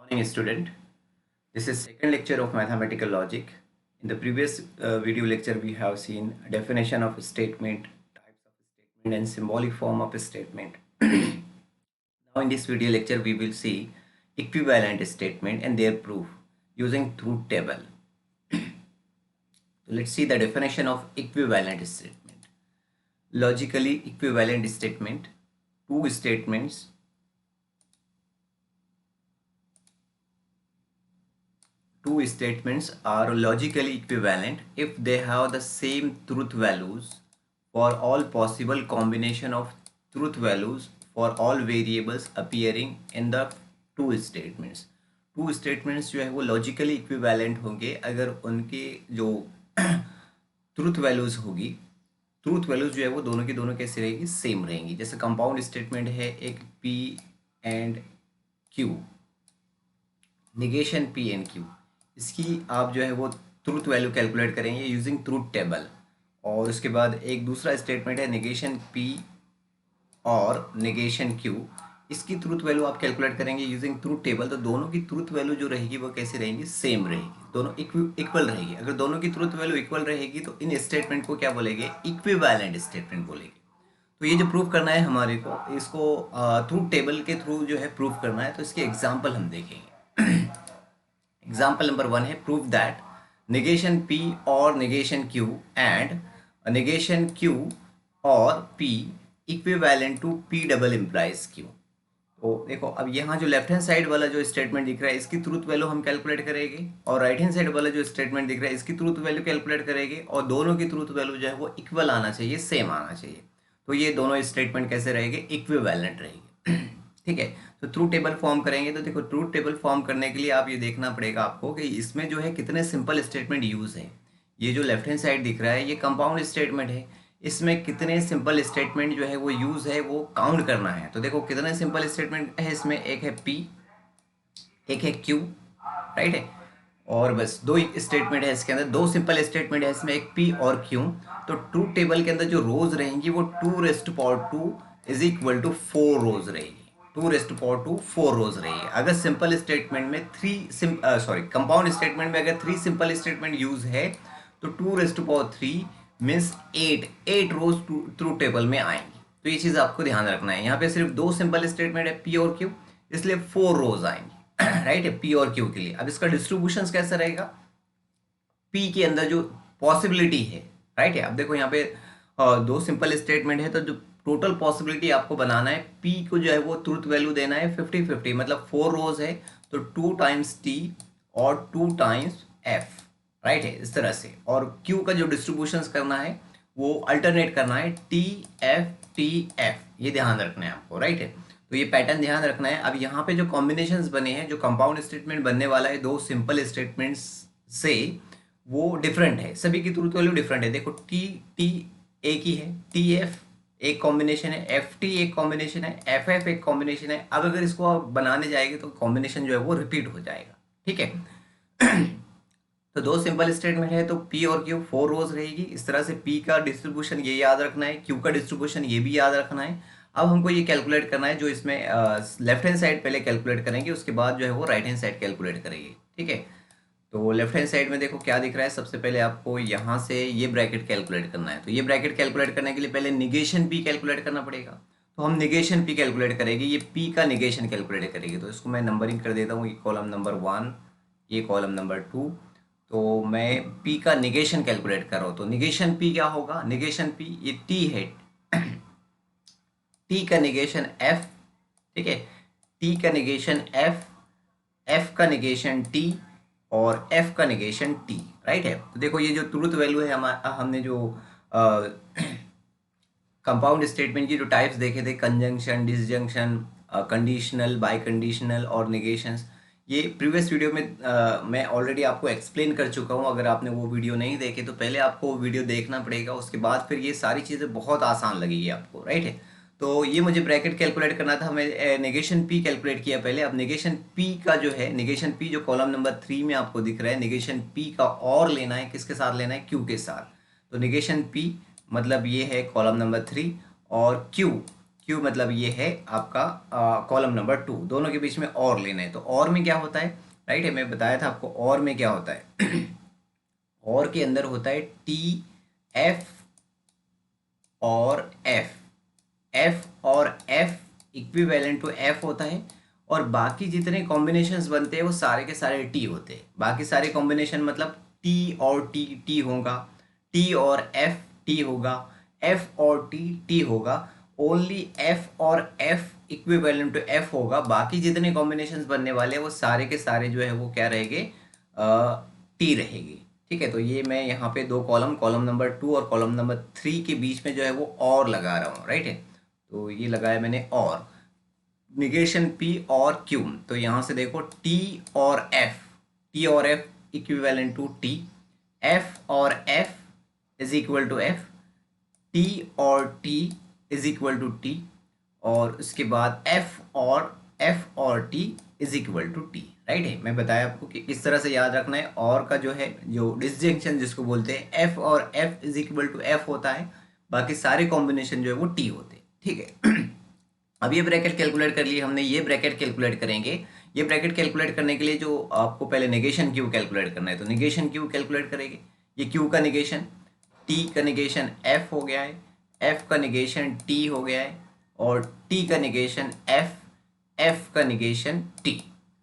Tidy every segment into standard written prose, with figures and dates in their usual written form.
Morning student. This is second lecture of mathematical logic. In the previous video lecture we have seen a definition of a statement, types of a statement and symbolic form of a statement. Now in this video lecture we will see equivalent statement and their proof using truth table. So let's see the definition of equivalent statement. Logically equivalent statement, two statements are logically equivalent if they have the same truth values for all possible combination of truth values for all variables appearing in the two statements. Two statements जो है वो logically equivalent होंगे अगर उनके जो truth values होगी, truth values जो है वो दोनों की दोनों कैसे रहेगी, सेम रहेंगी. जैसे कंपाउंड स्टेटमेंट है एक P and Q, negation P and Q, इसकी आप जो है वो ट्रूथ वैल्यू कैलकुलेट करेंगे यूजिंग ट्रूथ टेबल. और उसके बाद एक दूसरा स्टेटमेंट है निगेशन P और निगेशन Q, इसकी ट्रूथ वैल्यू आप कैलकुलेट करेंगे यूजिंग ट्रूथ टेबल. तो दोनों की ट्रूथ वैल्यू जो रहेगी वो कैसे रहेंगी, सेम रहेगी, दोनों इक्वल रहेगी. अगर दोनों की ट्रूथ वैल्यू इक्वल रहेगी तो इन स्टेटमेंट को क्या बोलेंगे, इक्विवेलेंट स्टेटमेंट बोलेंगे. तो ये जो प्रूफ करना है हमारे को, इसको ट्रूथ टेबल के थ्रू जो है प्रूफ करना है. तो इसके एग्जाम्पल हम देखेंगे. एग्जाम्पल नंबर 1 है प्रूफ दैट negation P और negation Q and negation Q or P equivalent to P double implies Q. तो देखो अब यहाँ जो लेफ्ट हैंड साइड वाला जो स्टेटमेंट दिख रहा है इसकी ट्रूथ वैल्यू हम कैलकुलेट करेंगे और राइट हैंड साइड वाला जो स्टेटमेंट दिख रहा है इसकी ट्रूथ वैल्यू कैलकुलेट करेंगे और दोनों की ट्रूथ वैल्यू जो है वो इक्वल आना चाहिए, सेम आना चाहिए. तो ये दोनों स्टेटमेंट कैसे रहेंगे, इक्विवेलेंट रहेंगे. ठीक है. तो ट्रूथ टेबल फॉर्म करेंगे. तो देखो ट्रूथ टेबल फॉर्म करने के लिए आप ये देखना पड़ेगा आपको कि इसमें जो है कितने सिंपल स्टेटमेंट यूज है. ये जो लेफ्ट हैंड साइड दिख रहा है ये कंपाउंड स्टेटमेंट है, इसमें कितने सिंपल स्टेटमेंट जो है वो यूज है वो काउंट करना है. तो देखो कितने सिंपल स्टेटमेंट है इसमें, एक है P, एक है Q, राइट है, और बस दो स्टेटमेंट है इसके अंदर, दो सिंपल स्टेटमेंट है इसमें, एक P और Q. तो ट्रूथ टेबल के अंदर जो रोज रहेंगी वो 2⁻² इज इक्वल टू 4 रोज रहेगी. 2⁻² 4 रोज रहेगी. अगर सिंपल स्टेटमेंट में कंपाउंड स्टेटमेंट में अगर 3 सिंपल स्टेटमेंट यूज है तो 2⁻³ मीन्स 8 रोज ट्रूथ टेबल में आएंगी. तो ये चीज़ आपको ध्यान रखना है. यहाँ पे सिर्फ दो सिंपल स्टेटमेंट है P और Q, इसलिए 4 रोज आएंगी. राइट है, P और Q के लिए. अब इसका डिस्ट्रीब्यूशन कैसा रहेगा, P के अंदर जो पॉसिबिलिटी है, राइट है. अब देखो यहाँ पे दो सिंपल स्टेटमेंट है तो जो टोटल पॉसिबिलिटी आपको बनाना है, P को जो है वो ट्रूथ वैल्यू देना है 50-50, मतलब 4 रोज है तो 2 टाइम्स T और 2 टाइम्स F, राइट है, इस तरह से. और Q का जो डिस्ट्रीब्यूशन करना है वो अल्टरनेट करना है TF, ये ध्यान रखना है आपको, राइट है. तो ये पैटर्न ध्यान रखना है. अब यहाँ पे जो कॉम्बिनेशंस बने हैं, जो कंपाउंड स्टेटमेंट बनने वाला है दो सिंपल स्टेटमेंट्स से, वो डिफरेंट है, सभी की ट्रूथ वैल्यू डिफरेंट है. देखो T एक ही है, TF एक कॉम्बिनेशन है, FT एक कॉम्बिनेशन है, FF एक कॉम्बिनेशन है. अब अगर इसको आप बनाने जाएंगे तो कॉम्बिनेशन जो है वो रिपीट हो जाएगा. ठीक है. तो दो सिंपल स्टेटमेंट है तो P और Q 4 रोज रहेगी. इस तरह से P का डिस्ट्रीब्यूशन ये याद रखना है, Q का डिस्ट्रीब्यूशन ये भी याद रखना है. अब हमको ये कैलकुलेट करना है, जो इसमें लेफ्ट हैंड साइड पहले कैलकुलेट करेंगे, उसके बाद जो है वो राइट हैंड साइड कैलकुलेट करेंगे. ठीक है. तो लेफ्ट हैंड साइड में देखो क्या दिख रहा है, सबसे पहले आपको यहाँ से ये ब्रैकेट कैलकुलेट करना है. तो ये ब्रैकेट कैलकुलेट करने के लिए पहले निगेशन P कैलकुलेट करना पड़ेगा. तो हम निगेशन P कैलकुलेट करेंगे, ये P का निगेशन कैलकुलेट करेंगे. तो इसको मैं नंबरिंग कर देता हूँ, ये कॉलम नंबर 1, ये कॉलम नंबर 2. तो मैं P का निगेशन कैलकुलेट कर रहा हूँ. तो निगेशन P क्या होगा, निगेशन P ये T है, T का निगेशन F, ठीक है, T का निगेशन F, F का निगेशन T और F का निगेशन T, राइट है. तो देखो ये जो ट्रूथ वैल्यू है हमने जो कंपाउंड स्टेटमेंट की जो टाइप्स देखे थे, conjunction, disjunction, conditional, by conditional और निगेशंस, ये प्रीवियस वीडियो में मैं ऑलरेडी आपको एक्सप्लेन कर चुका हूँ. अगर आपने वो वीडियो नहीं देखे तो पहले आपको वो वीडियो देखना पड़ेगा, उसके बाद फिर ये सारी चीज़ें बहुत आसान लगेगी आपको, राइट है. तो ये मुझे ब्रैकेट कैलकुलेट करना था, मैं नेगेशन P कैलकुलेट किया पहले. अब नेगेशन P का जो है, नेगेशन P जो कॉलम नंबर 3 में आपको दिख रहा है, नेगेशन P का और लेना है, किसके साथ लेना है, Q के साथ. तो नेगेशन P मतलब ये है कॉलम नंबर 3, और Q क्यू मतलब ये है आपका कॉलम नंबर 2, दोनों के बीच में और लेना है। तो और में क्या होता है, राइट है, मैं बताया था आपको और में क्या होता है। और के अंदर होता है टी, एफ और एफ। एफ और एफ इक्विवेलेंट टू एफ होता है, और बाकी जितने कॉम्बिनेशंस बनते हैं वो सारे के सारे टी होते हैं। बाकी सारे कॉम्बिनेशन मतलब टी और टी टी होगा, टी और एफ टी होगा, एफ और टी होगा। ओनली एफ और एफ इक्विवेलेंट टू एफ होगा। बाकी जितने कॉम्बिनेशंस बनने वाले हैं वो सारे के सारे जो है वो क्या रहेंगे, टी रहेगी। ठीक है, तो ये मैं यहाँ पे दो कॉलम, कॉलम नंबर 2 और कॉलम नंबर 3 के बीच में जो है वो और लगा रहा हूँ, राइट है। तो ये लगाया मैंने और, निगेशन पी और क्यू। तो यहाँ से देखो टी और एफ, टी और F equivalent to T, F और F is equal to F, T और T is equal to T, और उसके बाद एफ और T is equal to T, right है। मैं बताया आपको कि इस तरह से याद रखना है। और का जो है जो डिसजंक्शन जिसको बोलते हैं, एफ और F is equal to F होता है, बाकी सारे कॉम्बिनेशन जो है वो टी होते हैं। ठीक है। अब ये ब्रैकेट कैलकुलेट कर लिए हमने, ये ब्रैकेट कैलकुलेट करेंगे। ये ब्रैकेट कैलकुलेट करने के लिए जो आपको पहले नेगेशन क्यू कैलकुलेट करना है, तो नेगेशन क्यू कैलकुलेट करेंगे। ये क्यू का नेगेशन, टी का नेगेशन एफ हो गया है, एफ का नेगेशन टी हो गया है, और टी का नेगेशन एफ, एफ का नेगेशन टी,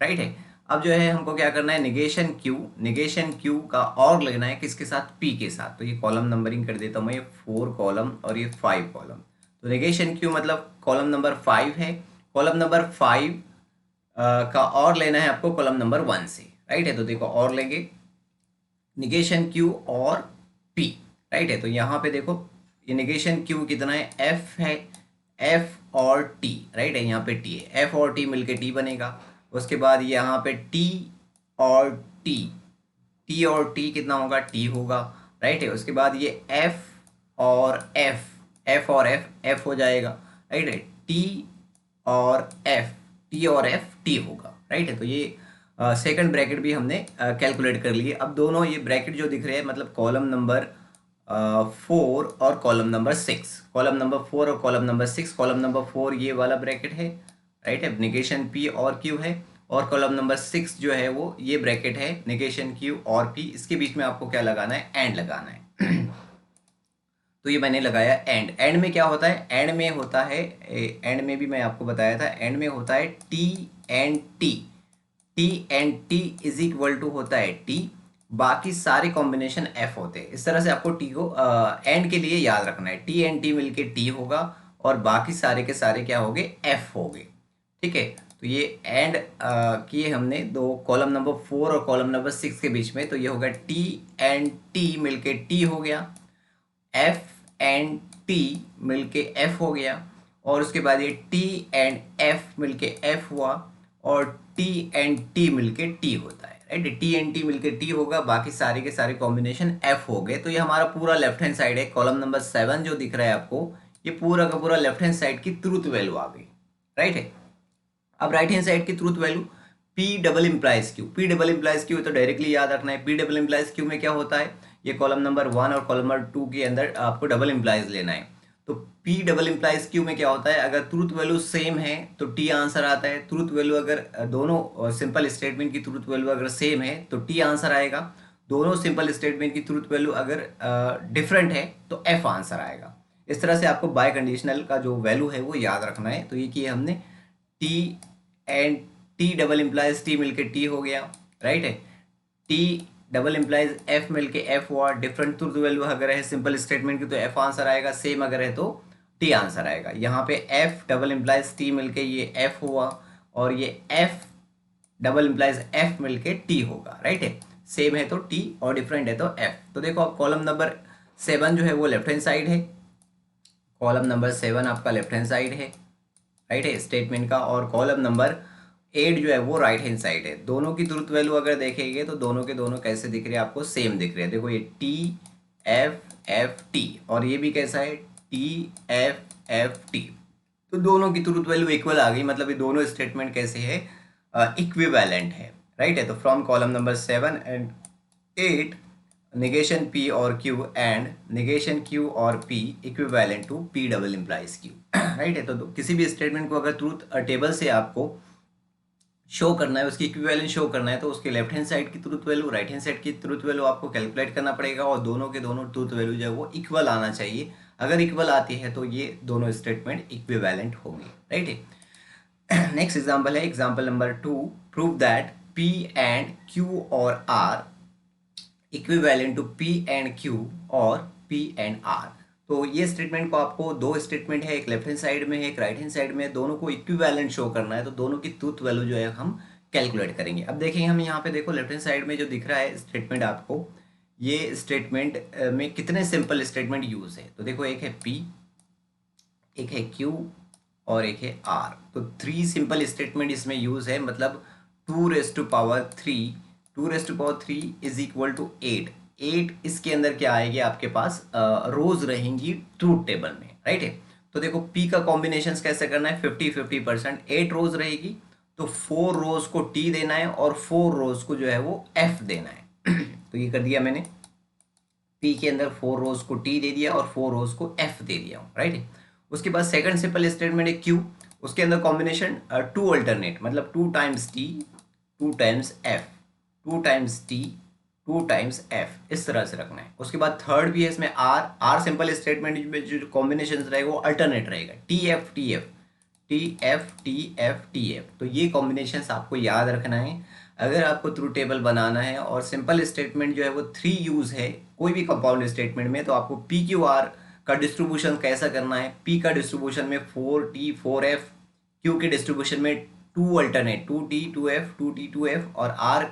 राइट है। अब जो है हमको क्या करना है, नेगेशन क्यू का और लगना है किसके साथ, पी के साथ। तो ये कॉलम नंबरिंग कर देता हूँ मैं, ये 4 कॉलम और ये 5 कॉलम। तो नेगेशन क्यू मतलब कॉलम नंबर 5 है, कॉलम नंबर 5 का और लेना है आपको कॉलम नंबर 1 से, राइट है। तो देखो और लेंगे निगेशन क्यू और पी, राइट है। तो यहाँ पे देखो ये निगेशन क्यू कितना है, एफ है, एफ और टी, राइट है। यहाँ पे टी है, एफ और टी मिलके टी बनेगा। उसके बाद यहाँ पे टी और टी, टी और टी कितना होगा, टी होगा, राइट है। उसके बाद ये एफ और एफ, एफ और एफ एफ हो जाएगा, राइट है। टी और एफ, टी और एफ टी होगा, राइट है। तो ये सेकंड ब्रैकेट भी हमने कैलकुलेट कर लिए। अब दोनों ये ब्रैकेट जो दिख रहे हैं मतलब कॉलम नंबर 4 और कॉलम नंबर 6, कॉलम नंबर 4 और कॉलम नंबर 6। कॉलम नंबर 4 ये वाला ब्रैकेट है, राइट है, नेगेशन पी और क्यू है, और कॉलम नंबर 6 जो है वो ये ब्रैकेट है, नेगेशन क्यू और पी। इसके बीच में आपको क्या लगाना है, एंड लगाना है। तो ये मैंने लगाया एंड। एंड में क्या होता है, एंड में होता है, एंड में भी मैं आपको बताया था, एंड में होता है T and T, T and T is equal to होता है टी, बाकी सारे कॉम्बिनेशन एफ होते हैं। इस तरह से आपको टी को एंड के लिए याद रखना है, टी एंड टी मिलके टी होगा, और बाकी सारे के सारे क्या होंगे, एफ होंगे। ठीक है, तो ये एंड किए हमने दो कॉलम नंबर 4 और कॉलम नंबर 6 के बीच में। तो ये होगा टी एंड टी मिलके टी हो गया, एफ एंड टी मिलके एफ हो गया, और उसके बाद ये टी एंड एफ मिलके एफ हुआ, और टी एंड टी मिलके टी होता है, राइट। टी एंड टी मिलके टी होगा, बाकी सारे के सारे कॉम्बिनेशन एफ हो गए। तो ये हमारा पूरा लेफ्ट हैंड साइड है। कॉलम नंबर 7 जो दिख रहा है आपको, ये पूरा का पूरा लेफ्ट हैंड साइड की ट्रूथ वैल्यू आ गई, राइट है। अब राइट हैंड साइड की truth value, P double implies Q, P double implies Q तो डायरेक्टली याद रखना है। पी डबल इम्प्लाइज क्यू में क्या होता है, ये कॉलम नंबर 1 और कॉलम नंबर 2 के अंदर आपको डबल इम्प्लाइज लेना है। तो पी डबल इम्प्लाइज क्यू में क्या होता है, अगर ट्रूथ वैल्यू सेम है तो टी आंसर आता है। ट्रूथ वैल्यू अगर दोनों सिंपल स्टेटमेंट की ट्रूथ वैल्यू अगर सेम है तो टी आंसर आएगा। दोनों सिंपल स्टेटमेंट की ट्रूथ वैल्यू अगर डिफरेंट है तो एफ आंसर आएगा। इस तरह से आपको बाय कंडीशनल का जो वैल्यू है वो याद रखना है। तो ये किए हमने, T and T double implies T मिलके टी हो गया, राइट है। टी डबल इम्प्लाइज एफ मिलके एफ हुआ। डिफरेंट ट्रूथ वैल्यू अगर है सिंपल स्टेटमेंट की तो एफ आंसर आएगा, सेम अगर है तो टी आंसर आएगा। यहाँ पे एफ डबल इम्प्लाइज टी मिलके ये एफ हुआ, और ये एफ डबल इम्प्लाइज एफ मिलके टी होगा, राइट है। सेम है तो टी और डिफरेंट है तो एफ। तो देखो अब कॉलम नंबर 7 जो है वो लेफ्ट हैंड साइड है, कॉलम नंबर 7 आपका लेफ्ट हैंड साइड है, राइट है, स्टेटमेंट का। और कॉलम नंबर 8 जो है वो राइट हैंड साइड है। दोनों की ट्रूथ वैल्यू अगर देखेंगे तो दोनों के दोनों कैसे दिख रहे हैं आपको, सेम दिख रहे हैं। देखो ये टी एफ एफ टी, और ये भी कैसा है, टी एफ एफ टी। तो दोनों की ट्रूथ वैल्यू इक्वल आ गई, मतलब ये दोनों स्टेटमेंट कैसे है, इक्विवेलेंट है, राइट है। तो from column number 7 and 8 negation P और Q and negation Q or P equivalent to P double implies Q, right है। तो किसी भी स्टेटमेंट को अगर ट्रूथ टेबल से आपको शो करना है, उसकी इक्विवेलेंट शो करना है, तो उसके लेफ्ट हैंड साइड की truth value, right hand side की ट्रूथ वैल्यू आपको कैलकुलेट करना पड़ेगा और दोनों के दोनों ट्रूथ वैल्यू जो है वो इक्वल आना चाहिए। अगर इक्वल आती है तो ये दोनों स्टेटमेंट इक्विवेलेंट होंगे, राइट है। नेक्स्ट एग्जांपल है example number 2, prove that P and Q or R equivalent to P and Q or P and R। तो ये स्टेटमेंट को आपको, दो स्टेटमेंट है, एक लेफ्ट हैंड साइड में है, एक राइट हैंड साइड में है, दोनों को इक्विवेलेंट शो करना है, तो दोनों की ट्रूथ वैल्यू जो है हम कैलकुलेट करेंगे। अब देखेंगे हम यहाँ पे, देखो लेफ्ट हैंड साइड में जो दिख रहा है स्टेटमेंट आपको, ये स्टेटमेंट में कितने सिंपल स्टेटमेंट यूज है। तो देखो एक है P, एक है Q और एक है R। तो 3 सिंपल स्टेटमेंट इसमें यूज है, मतलब 2⁻3, 2⁻3 इज इक्वल टू 8। 8 इसके अंदर क्या आएगी आपके पास, रोज रहेंगी ट्रूथ टेबल में, राइट है। तो देखो P का कॉम्बिनेशन कैसे करना है, 50-50%, 8 रोज रहेगी तो 4 रोज को T देना है और 4 रोज को जो है वो F देना है। तो ये कर दिया मैंने, P के अंदर 4 रोज को T दे दिया और 4 रोज को F दे दिया, राइट है। उसके बाद सेकंड सिंपल स्टेटमेंट है Q, उसके अंदर कॉम्बिनेशन 2 अल्टरनेट, मतलब 2 times T 2 times F, 2 times T 2 times F, इस तरह से रखना है। उसके बाद थर्ड भी है इसमें R सिंपल स्टेटमेंट में जो कॉम्बिनेशन रहेगा वो अल्टरनेट रहेगा, TF TF TF TF TF। तो ये कॉम्बिनेशन आपको याद रखना है अगर आपको ट्रू टेबल बनाना है। और सिंपल स्टेटमेंट जो है वो 3 यूज है कोई भी कंपाउंड स्टेटमेंट में। तो आपको PQR का डिस्ट्रीब्यूशन कैसा करना है, P का डिस्ट्रीब्यूशन में 4T 4F, Q के डिस्ट्रीब्यूशन में 2 alternate 2T 2F 2T 2F और R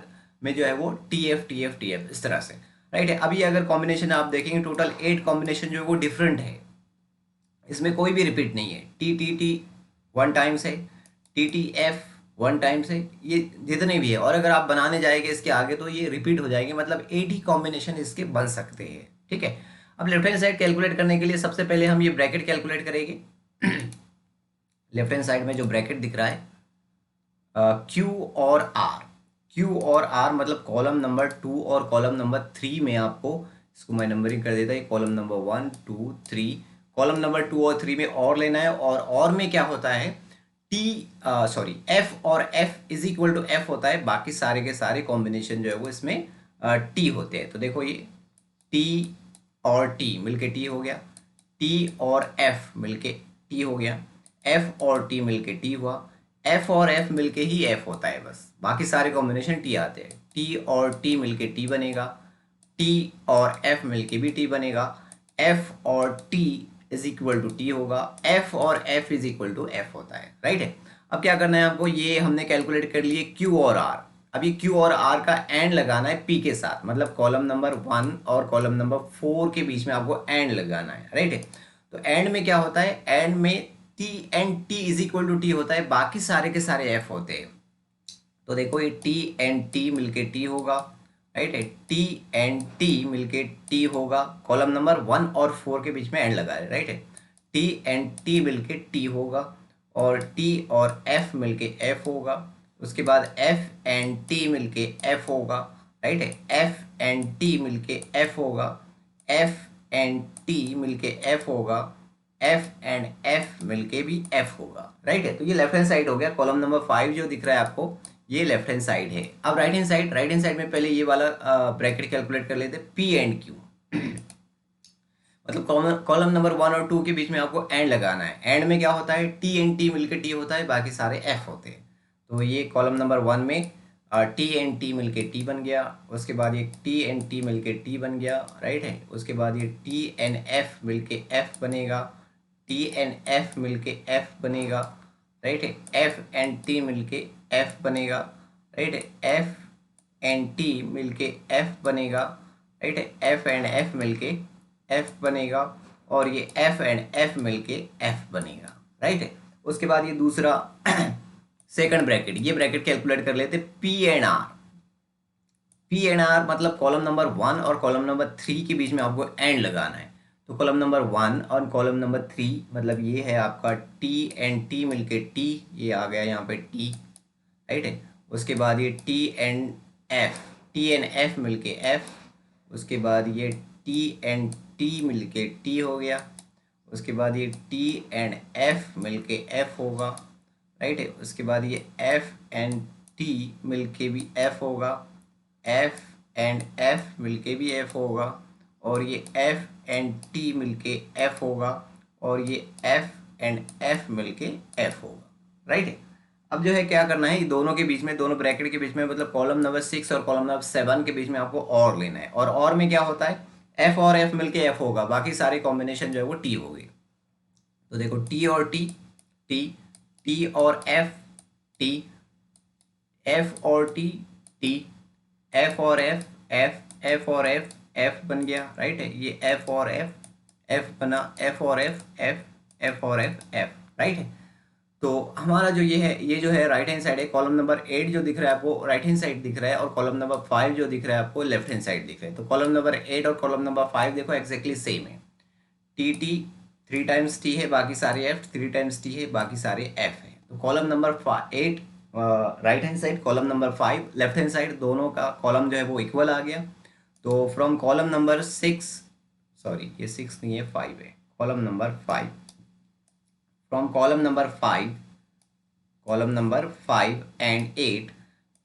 में जो है वो TF TF TF, इस तरह से, राइट है। अभी अगर कॉम्बिनेशन आप देखेंगे टोटल 8 कॉम्बिनेशन जो है वो डिफरेंट है, इसमें कोई भी रिपीट नहीं है। TTT 1 टाइम्स है, TTF 1 टाइम्स है, ये जितने भी है। और अगर आप बनाने जाएंगे इसके आगे तो ये रिपीट हो जाएंगे, मतलब 8 ही कॉम्बिनेशन इसके बन सकते हैं, ठीक है। अब लेफ्ट हैंड साइड कैलकुलेट करने के लिए सबसे पहले हम ये ब्रैकेट कैलकुलेट करेंगे। लेफ्ट हैंड साइड में जो ब्रैकेट दिख रहा है Q or R, Q or R मतलब कॉलम नंबर 2 और कॉलम नंबर 3 में आपको, इसको मैं नंबरिंग कर देता है, कॉलम नंबर 1 2 3, कॉलम नंबर 2 और 3 में और लेना है। और में क्या होता है, F or F is equal to F होता है, बाकी सारे के सारे कॉम्बिनेशन जो है वो इसमें T होते हैं। तो देखो ये T और T मिलके T हो गया, T और F मिलके T हो गया, F और T मिलके T हुआ, F और F मिलके ही F होता है, बस बाकी सारे कॉम्बिनेशन T आते हैं। T और T मिलके T बनेगा, T और F मिलके भी T बनेगा, F or T is equal to T होगा, F or F is equal to F होता है, राइट है। अब क्या करना है आपको, ये हमने कैलकुलेट कर लिए Q और R। अब ये Q और R का एंड लगाना है P के साथ, मतलब कॉलम नंबर 1 और कॉलम नंबर 4 के बीच में आपको एंड लगाना है, राइट है। तो एंड में क्या होता है, एंड में T and T is equal to T होता है, बाकी सारे के सारे F होते हैं। तो देखो ये T एंड T मिलके T होगा, राइट है। T एंड T मिलके T होगा, कॉलम नंबर 1 और 4 के बीच में एंड लगा है, राइट है। T एंड T मिलके T होगा और T और F मिलके F होगा। उसके बाद F एंड T मिलके F होगा, राइट है। F एंड T मिलके F होगा, F एंड T मिलके F होगा, F एंड F मिलके भी F होगा, राइट है। तो ये लेफ्ट हैंड साइड हो गया। कॉलम नंबर 5 जो दिख रहा है आपको, ये लेफ्ट हैंड साइड है। अब राइट हैंड साइड में पहले ये वाला ब्रैकेट कैलकुलेट कर लेते, P एंड Q। मतलब कॉलम नंबर 1 और 2 के बीच में आपको एंड लगाना है। एंड में क्या होता है, T एंड T मिलके T होता है, बाकी सारे F होते हैं। तो ये कॉलम नंबर 1 में T एंड T मिलके T बन गया, उसके बाद ये T एंड T मिलके T बन गया, राइट है। उसके बाद ये T एंड F मिलके F बनेगा, T एंड F मिलके F बनेगा, राइट है। F एंड T मिलके F बनेगा, राइट है। F एंड T मिलके F बनेगा, राइट है। F एंड F मिलके F बनेगा और ये F एंड F मिलके F बनेगा, राइट है। उसके बाद ये दूसरा सेकंड ब्रैकेट, ये ब्रैकेट कैलकुलेट कर लेते, P and R। P and R मतलब कॉलम नंबर 1 और कॉलम नंबर 3 के बीच में आपको एंड लगाना है। तो कॉलम नंबर 1 और कॉलम नंबर 3 मतलब ये है आपका T एंड T मिलके T, ये आ गया यहाँ पे T, राइट है। उसके बाद ये T and F, T and F मिलके F। उसके बाद ये टी एंड टी मिलके टी हो गया, उसके बाद ये टी एंड एफ मिलके एफ होगा, राइट है। उसके बाद ये एफ एंड टी मिलके भी एफ होगा, एफ एंड एफ मिलके भी एफ होगा, और ये एफ एंड टी मिलके एफ होगा, और ये एफ एंड एफ मिलके एफ होगा, राइट है। अब जो है क्या करना है, दोनों के बीच में, दोनों ब्रैकेट के बीच में, मतलब कॉलम नंबर 6 और कॉलम नंबर 7 के बीच में आपको और लेना है, और में क्या होता है, एफ और एफ मिलके एफ होगा, बाकी सारे कॉम्बिनेशन जो है वो टी होगी। तो देखो टी और टी, टी, टी और एफ, टी, एफ और टी, टी, एफ और एफ, एफ, एफ और एफ, एफ बन गया, राइट है। ये एफ और एफ, एफ बना, एफ और एफ, एफ, एफ और एफ, एफ, राइट है। तो हमारा जो ये है, ये जो है राइट हैंड साइड है, कॉलम नंबर 8 जो दिख रहा है आपको राइट हैंड साइड दिख रहा है, और कॉलम नंबर 5 जो दिख रहा है आपको लेफ्ट हैंड साइड दिख रहा है। तो कॉलम नंबर 8 और कॉलम नंबर 5 देखो एक्जैक्टली सेम है। टी टी 3 टाइम्स टी है, बाकी सारे एफ, 3 टाइम्स टी है, बाकी सारे एफ है। तो column number 8 right hand side, column number 5 left hand side, दोनों का कॉलम जो है वो इक्वल आ गया। तो फ्रॉम कॉलम नंबर 6, सॉरी ये 6 नहीं है 5 है, column number 5, from column number 5 and 8,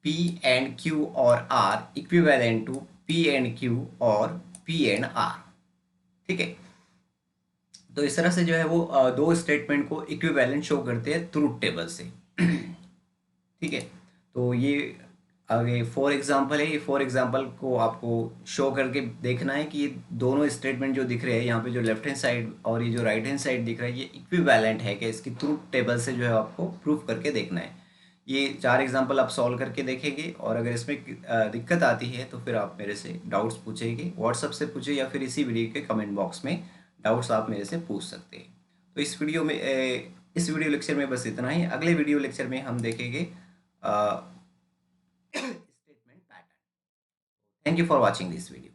P and Q or R equivalent to P and Q or P and R, ठीक है। तो इस तरह से जो है वो दो स्टेटमेंट को इक्विवेलेंट शो करते हैं ट्रूथ टेबल से, ठीक है। तो ये आगे फॉर एग्जांपल है, ये फॉर एग्जांपल को आपको शो करके देखना है कि ये दोनों स्टेटमेंट जो दिख रहे हैं यहाँ पे, जो लेफ्ट हैंड साइड और ये जो राइट हैंड साइड दिख रहा है, ये इक्विवेलेंट है कि इसकी ट्रूथ टेबल से जो है आपको प्रूफ करके देखना है। ये 4 एग्जांपल आप सॉल्व करके देखेंगे, और अगर इसमें दिक्कत आती है तो फिर आप मेरे से डाउट्स पूछेंगे, व्हाट्सएप से पूछे या फिर इसी वीडियो के कमेंट बॉक्स में डाउट्स आप मेरे से पूछ सकते हैं। तो इस वीडियो लेक्चर में बस इतना ही। अगले वीडियो लेक्चर में हम देखेंगे statement pattern. Thank you for watching this video.